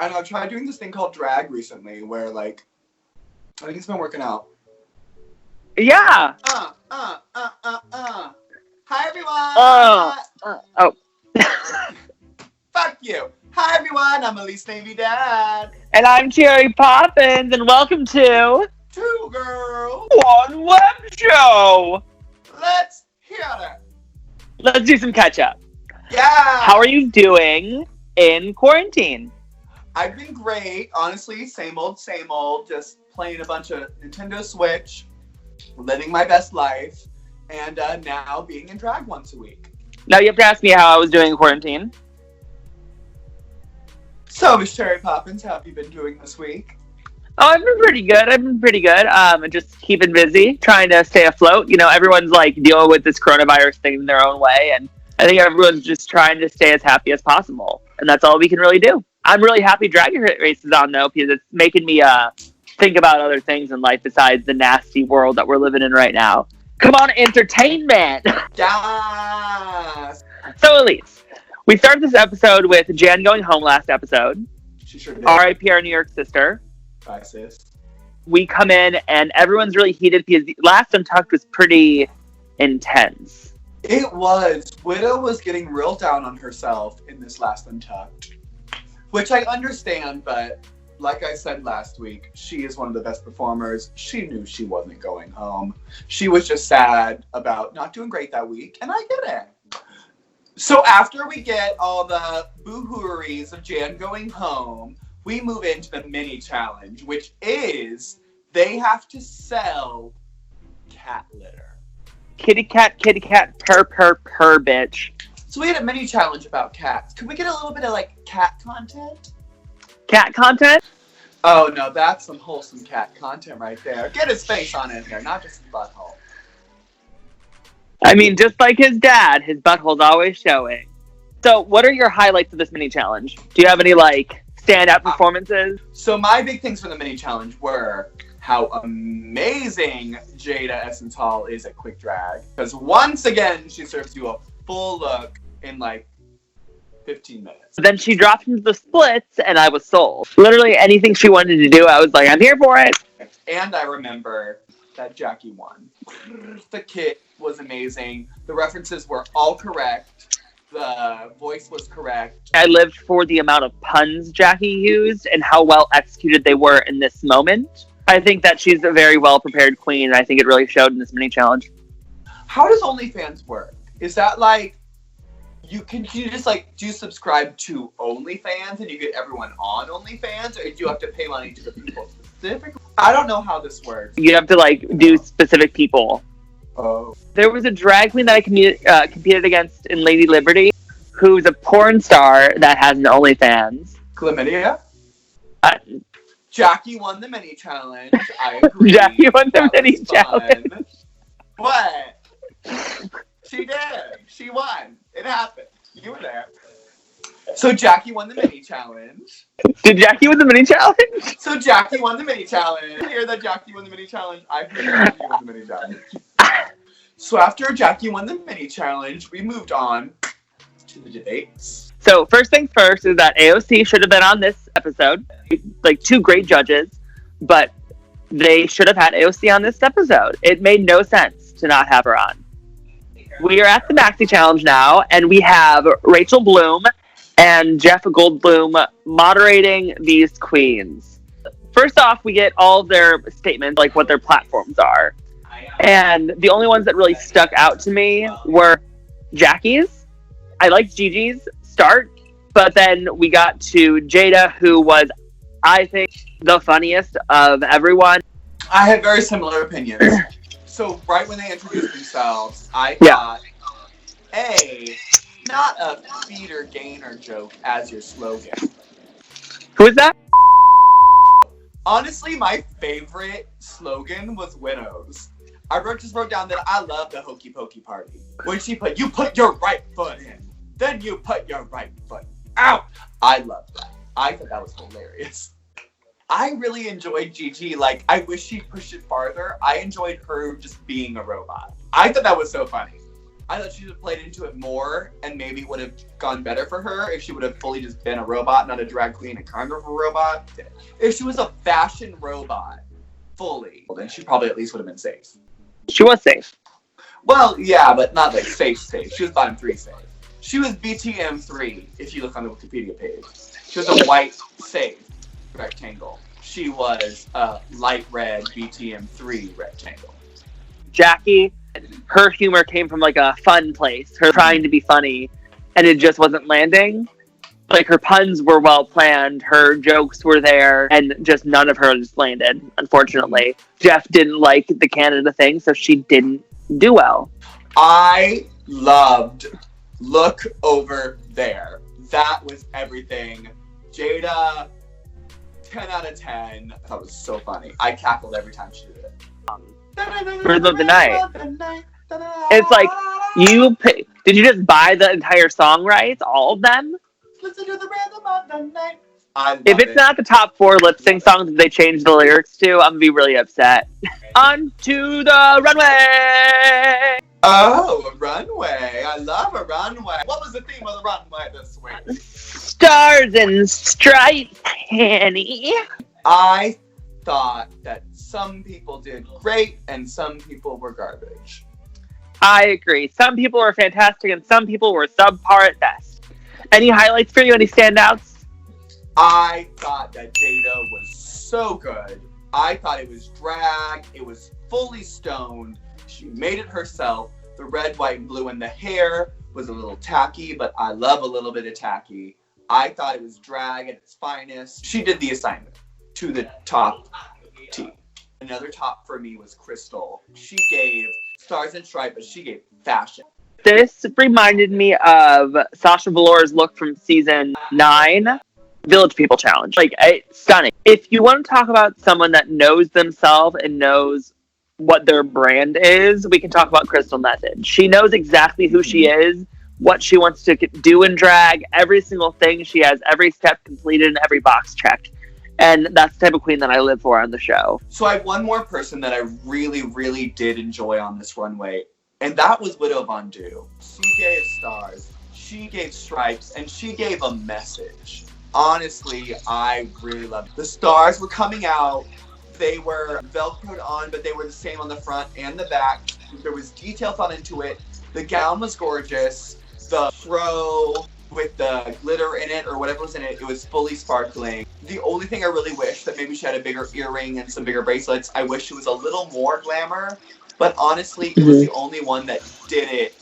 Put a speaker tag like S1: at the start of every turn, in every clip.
S1: And I've tried doing this thing called drag recently where, like, I think it's been working out.
S2: Yeah.
S1: Hi, everyone.
S2: Oh.
S1: Fuck you. Hi, everyone. I'm Elise Navy Dad.
S2: And I'm Cherry Poppins, and welcome to
S1: Two Girls.
S2: One Webshow.
S1: Let's hear it.
S2: Let's do some catch up.
S1: Yeah.
S2: How are you doing in quarantine?
S1: I've been great. Honestly, same old. Just playing a bunch of Nintendo Switch, living my best life, and now being in drag once a week.
S2: Now you have to ask me how I was doing in quarantine.
S1: So, Miss Cherry Poppins, how have you been doing this week?
S2: Oh, I've been pretty good. Just keeping busy, trying to stay afloat. You know, everyone's like dealing with this coronavirus thing in their own way, and I think everyone's just trying to stay as happy as possible, and that's all we can really do. I'm really happy Drag Race is on though, because it's making me think about other things in life besides the nasty world that we're living in right now. Come on, entertainment!
S1: Yes!
S2: So, Elise, we started this episode with Jan going home last episode.
S1: She sure did.
S2: R.I.P. our New York sister.
S1: Bye, sis.
S2: We come in and everyone's really heated because the last Untucked was pretty intense.
S1: It was. Widow was getting real down on herself in this last Untucked. Which I understand, but like I said last week, she is one of the best performers. She knew she wasn't going home. She was just sad about not doing great that week, and I get it. So after we get all the boo-hooeries of Jan going home, we move into the mini challenge, which is they have to sell cat litter.
S2: Kitty cat, purr, bitch.
S1: So we had a mini challenge about cats. Could we get a little bit of, like, cat content?
S2: Cat content?
S1: Oh, no, that's some wholesome cat content right there. Get his face on in here, not just his butthole.
S2: I mean, just like his dad, his butthole's always showing. So, what are your highlights of this mini challenge? Do you have any, like, standout performances?
S1: So my big things for the mini challenge were how amazing Jada Essence Hall is at quick drag. Because once again, she serves you a full look in like 15 minutes.
S2: Then she dropped into the splits and I was sold. Literally anything she wanted to do, I was like, I'm here for it.
S1: And I remember that Jackie won. The kit was amazing. The references were all correct. The voice was correct.
S2: I lived for the amount of puns Jackie used and how well executed they were in this moment. I think that she's a very well prepared queen, and I think it really showed in this mini challenge.
S1: How does OnlyFans work? Is that like can you just like do you subscribe to OnlyFans and you get everyone on OnlyFans, or do you have to pay money to the people specifically? I don't know how this works.
S2: You have to like do specific people.
S1: Oh.
S2: There was a drag queen that I competed against in Lady Liberty, who's a porn star that has an OnlyFans.
S1: Chlamydia? Jackie won the mini challenge. I agree.
S2: Jackie won the mini challenge.
S1: What? She did. She won. It happened. You were there. So Jackie won the mini challenge.
S2: Did Jackie win the mini challenge?
S1: So Jackie won the mini challenge. I hear that Jackie won the mini challenge. I heard that Jackie won the mini challenge. So after Jackie won the mini challenge, we moved on to the debates.
S2: So first things first is that AOC should have been on this episode. Like, two great judges, but they should have had AOC on this episode. It made no sense to not have her on. We are at the Maxi Challenge now, and we have Rachel Bloom and Jeff Goldblum moderating these queens. First off, we get all of their statements, like what their platforms are. And the only ones that really stuck out to me were Jackie's. I liked Gigi's start, but then we got to Jada, who was, I think, the funniest of everyone.
S1: I had very similar opinions. So right when they introduced themselves, I thought, not a feeder gainer joke as your slogan.
S2: Who is that?
S1: Honestly, my favorite slogan was Widow's. I just wrote down that I love the hokey pokey party. When she put, you put your right foot in, then you put your right foot out. I loved that. I thought that was hilarious. I really enjoyed Gigi. Like, I wish she pushed it farther. I enjoyed her just being a robot. I thought that was so funny. I thought she should have played into it more, and maybe it would have gone better for her if she would have fully just been a robot, not a drag queen, a kind of a robot. If she was a fashion robot, fully, well, then she probably at least would have been safe.
S2: She was safe.
S1: Well, yeah, but not like safe. She was bottom 3 safe. She was BTM 3, if you look on the Wikipedia page. She was a white safe rectangle. She was a light red BTM 3 rectangle.
S2: Jackie, her humor came from like a fun place, her trying to be funny, and it just wasn't landing. Like, her puns were well planned, her jokes were there, and just none of hers landed, unfortunately. Jeff didn't like the Canada thing, so she didn't do well.
S1: I loved Look Over There. That was everything. Jada, 10 out of 10. I thought it was so funny. I cackled every time she did it.
S2: Rhythm of the Night. It's like, did you just buy the entire song rights? All of them?
S1: Listen to the rhythm of the night.
S2: If it's not the top 4 lip sync songs that they changed the lyrics to, I'm gonna be really upset. On to the runway!
S1: Oh, a runway. I love a runway. What was the theme of the runway this week?
S2: Stars and stripes, Hanny.
S1: I thought that some people did great and some people were garbage.
S2: I agree. Some people were fantastic and some people were subpar at best. Any highlights for you? Any standouts?
S1: I thought that Jada was so good. I thought it was drag. It was fully stoned. She made it herself. The red, white, and blue in the hair was a little tacky, but I love a little bit of tacky. I thought it was drag at its finest. She did the assignment to the top T. Another top for me was Crystal. She gave Stars and Stripes, but she gave fashion.
S2: This reminded me of Sasha Velour's look from season 9, Village People Challenge. Like, it's stunning. If you want to talk about someone that knows themselves and knows what their brand is, we can talk about Crystal Method. She knows exactly who she is, what she wants to do in drag, every single thing. She has every step completed and every box checked. And that's the type of queen that I live for on the show.
S1: So I have one more person that I really, really did enjoy on this runway, and that was Widow Von Du. She gave stars, she gave stripes, and she gave a message. Honestly, I really loved it. The stars were coming out. They were Velcroed on, but they were the same on the front and the back. There was detail thought into it. The gown was gorgeous. The fro with the glitter in it or whatever was in it, it was fully sparkling. The only thing I really wish that maybe she had a bigger earring and some bigger bracelets. I wish it was a little more glamour, but honestly, it was the only one that did it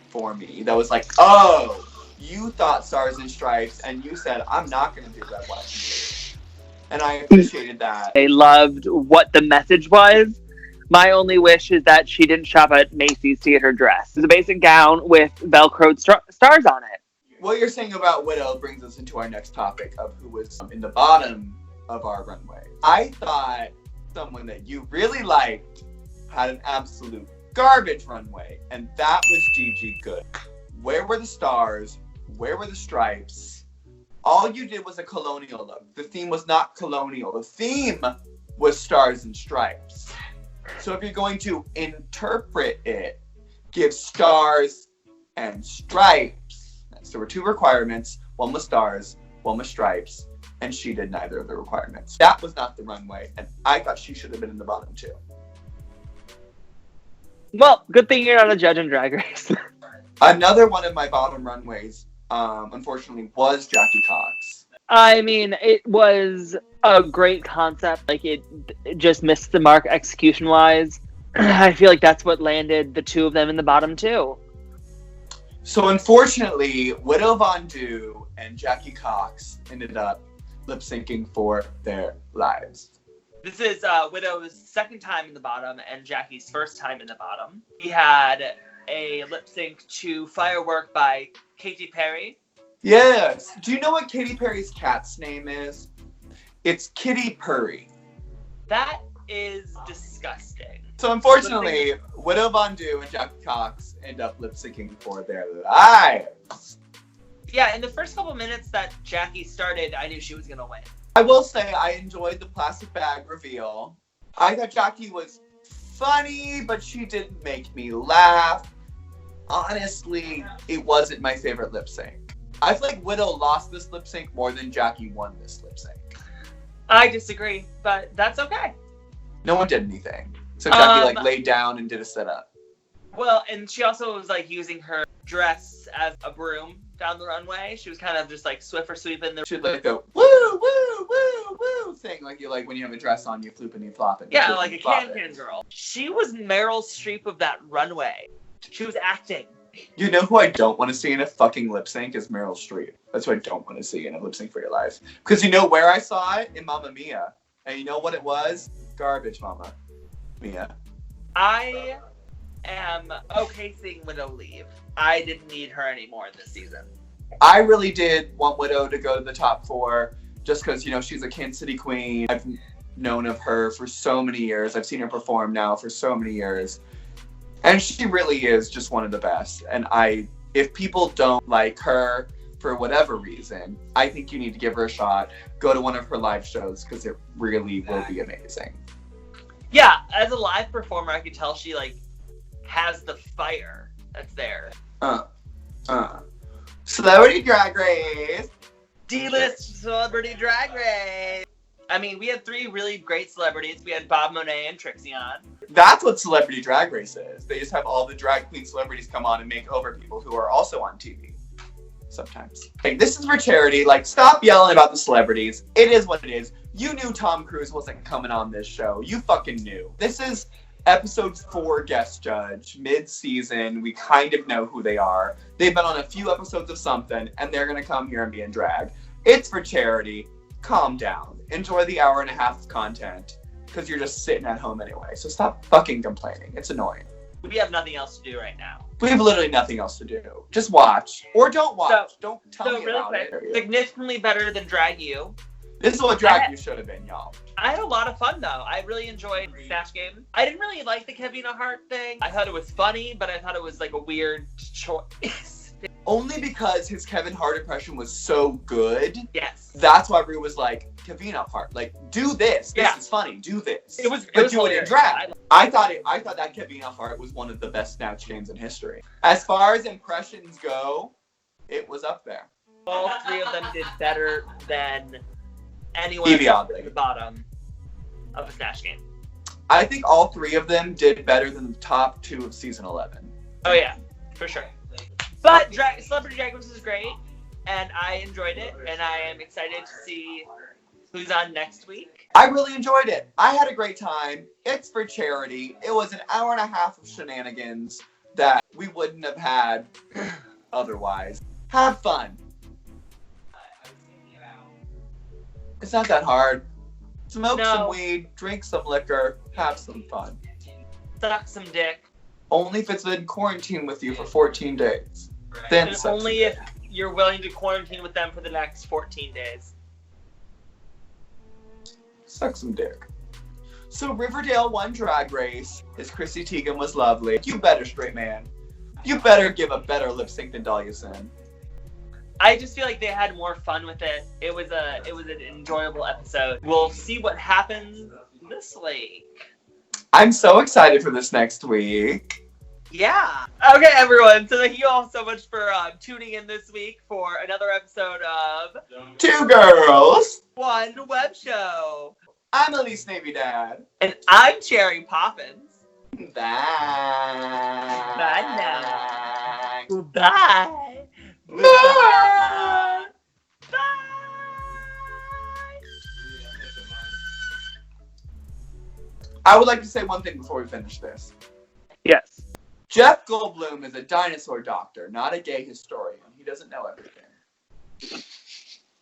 S1: for me. That was like, oh, you thought Stars and Stripes, and you said, I'm not going to do Red, White, and Blue. And I appreciated that.
S2: They loved what the message was. My only wish is that she didn't shop at Macy's to get her dress. It was a basic gown with Velcroed stars on it.
S1: What you're saying about Widow brings us into our next topic of who was in the bottom of our runway. I thought someone that you really liked had an absolute garbage runway, and that was Gigi Good. Where were the stars? Where were the stripes? All you did was a colonial look. The theme was not colonial. The theme was stars and stripes. So if you're going to interpret it, give stars and stripes. So there were 2 requirements. One was stars, one was stripes, and she did neither of the requirements. That was not the runway, and I thought she should have been in the bottom 2.
S2: Well, good thing you're not a judge in Drag Race.
S1: Another one of my bottom runways, unfortunately, was Jackie Cox.
S2: I mean, it was a great concept. Like, it just missed the mark execution-wise. I feel like that's what landed the 2 of them in the bottom 2.
S1: So unfortunately, Widow Von Du and Jackie Cox ended up lip-syncing for their lives.
S2: This is Widow's second time in the bottom and Jackie's first time in the bottom. We had a lip sync to Firework by Katy Perry.
S1: Yes. Do you know what Katy Perry's cat's name is? It's Kitty Purry.
S2: That is disgusting.
S1: So unfortunately, Widow Von Du and Jackie Cox end up lip syncing for their lives.
S2: Yeah, in the first couple minutes that Jackie started, I knew she was gonna win.
S1: I will say I enjoyed the plastic bag reveal. I thought Jackie was funny, but she didn't make me laugh. honestly, it wasn't my favorite lip sync. I feel like Widow lost this lip sync more than Jackie won this lip sync.
S2: I disagree, but that's okay.
S1: No one did anything. So Jackie laid down and did a sit-up.
S2: Well, and she also was using her dress as a broom down the runway. She was kind of just Swiffer sweeping the.
S1: She'd go woo woo woo woo thing like when you have a dress on, you floop and you flop it.
S2: Yeah, like a can girl. She was Meryl Streep of that runway. She was acting.
S1: You know who I don't want to see in a fucking lip sync is Meryl Streep. That's who I don't want to see in a lip sync for your life. Because you know where I saw it? In Mamma Mia. And you know what it was? Garbage Mamma Mia.
S2: I am okay seeing Widow leave. I didn't need her anymore this season.
S1: I really did want Widow to go to the top 4 just because, she's a Kansas City queen. I've known of her for so many years. I've seen her perform now for so many years. And she really is just one of the best. And if people don't like her for whatever reason, I think you need to give her a shot. Go to one of her live shows because it really will be amazing.
S2: Yeah, as a live performer, I could tell she has the fire that's there.
S1: Celebrity Drag Race.
S2: D-list Celebrity Drag Race. I mean, we had 3 really great celebrities. We had Bob Monet and Trixie on.
S1: That's what Celebrity Drag Race is. They just have all the drag queen celebrities come on and make over people who are also on TV. Sometimes. This is for charity. Stop yelling about the celebrities. It is what it is. You knew Tom Cruise wasn't coming on this show. You fucking knew. This is episode 4 guest judge, mid-season. We kind of know who they are. They've been on a few episodes of something, and they're going to come here and be in drag. It's for charity. Calm down. Enjoy the hour and a half of content, because you're just sitting at home anyway. So stop fucking complaining. It's annoying.
S2: We have nothing else to do right now.
S1: We have literally nothing else to do. Just watch. Or don't watch. Don't tell me
S2: really
S1: about
S2: quick,
S1: it.
S2: Significantly better than Drag You.
S1: This is what Drag You should have been, y'all.
S2: I had a lot of fun, though. I really enjoyed Snatch Game. I didn't really like the Kevina Hart thing. I thought it was funny, but I thought it was a weird choice.
S1: Only because his Kevin Hart impression was so good.
S2: Yes.
S1: That's why Rue was like, Kevina Hart, do this. This is funny. Do this.
S2: It was
S1: do it in drag. I thought that Kevina Hart was one of the best Snatch Games in history. As far as impressions go, it was up there.
S2: All 3 of them did better than anyone at the bottom of the Snatch Game.
S1: I think all 3 of them did better than the top 2 of season 11.
S2: Oh yeah, for sure. But Celebrity Drag Race is great, and I enjoyed it, and I am excited to see who's on next week.
S1: I really enjoyed it. I had a great time. It's for charity. It was an hour and a half of shenanigans that we wouldn't have had otherwise. Have fun. It's not that hard. Smoke some weed, drink some liquor, have some fun.
S2: Suck some dick.
S1: Only if it's in quarantine with you for 14 days. Then
S2: and only if you're willing to quarantine with them for the next 14 days.
S1: Suck some dick. So Riverdale won Drag Race. His Chrissy Teigen was lovely. You better, straight man. You better give a better lip sync than Dahlia Sin.
S2: I just feel like they had more fun with it. It was an enjoyable episode. We'll see what happens this week.
S1: I'm so excited for this next week.
S2: Yeah. Okay, everyone. So thank you all so much for tuning in this week for another episode of
S1: 2 Girls,
S2: 1 Web Show.
S1: I'm Elise Navy Dad.
S2: And I'm Cherry Poppins.
S1: Bye.
S2: Bye now. Goodbye.
S1: Bye.
S2: Bye.
S1: I would like to say one thing before we finish this.
S2: Yes.
S1: Jeff Goldblum is a dinosaur doctor, not a gay historian. He doesn't know everything.